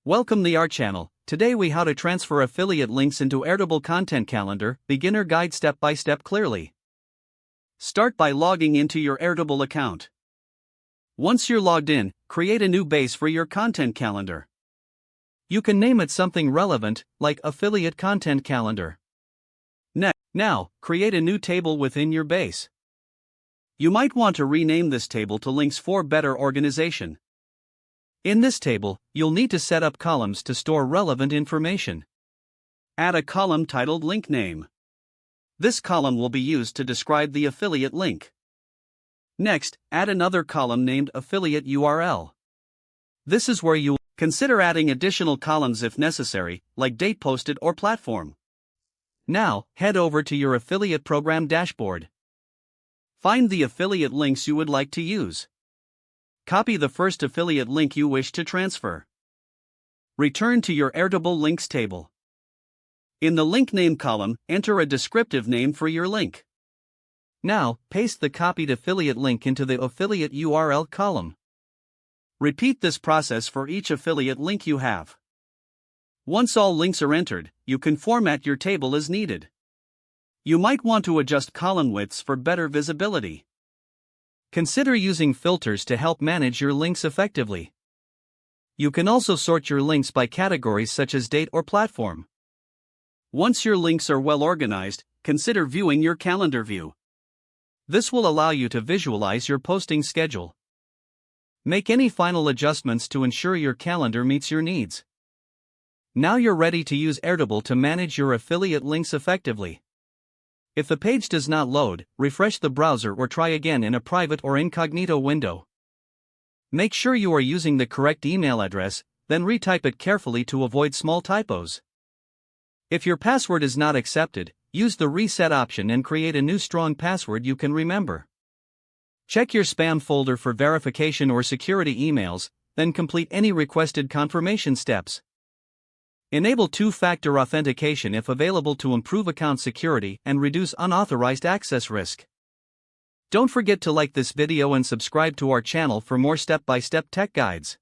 Welcome to our channel. Today we how to transfer affiliate links into Airtable Content Calendar, beginner guide step by step clearly. Start by logging into your Airtable account. Once you're logged in, create a new base for your content calendar. You can name it something relevant, like Affiliate Content Calendar. Now, create a new table within your base. You might want to rename this table to Links for better organization. In this table, you'll need to set up columns to store relevant information. Add a column titled Link Name. This column will be used to describe the affiliate link. Next, add another column named Affiliate URL. This is where you'll consider adding additional columns if necessary, like date posted or platform. Now, head over to your affiliate program dashboard. Find the affiliate links you would like to use. Copy the first affiliate link you wish to transfer. Return to your Airtable links table. In the link name column, enter a descriptive name for your link. Now, paste the copied affiliate link into the affiliate URL column. Repeat this process for each affiliate link you have. Once all links are entered, you can format your table as needed. You might want to adjust column widths for better visibility. Consider using filters to help manage your links effectively. You can also sort your links by categories such as date or platform. Once your links are well organized, consider viewing your calendar view. This will allow you to visualize your posting schedule. Make any final adjustments to ensure your calendar meets your needs. Now you're ready to use Airtable to manage your affiliate links effectively. If the page does not load, refresh the browser or try again in a private or incognito window. Make sure you are using the correct email address, then retype it carefully to avoid small typos. If your password is not accepted, use the reset option and create a new strong password you can remember. Check your spam folder for verification or security emails, then complete any requested confirmation steps. Enable two-factor authentication if available to improve account security and reduce unauthorized access risk. Don't forget to like this video and subscribe to our channel for more step-by-step tech guides.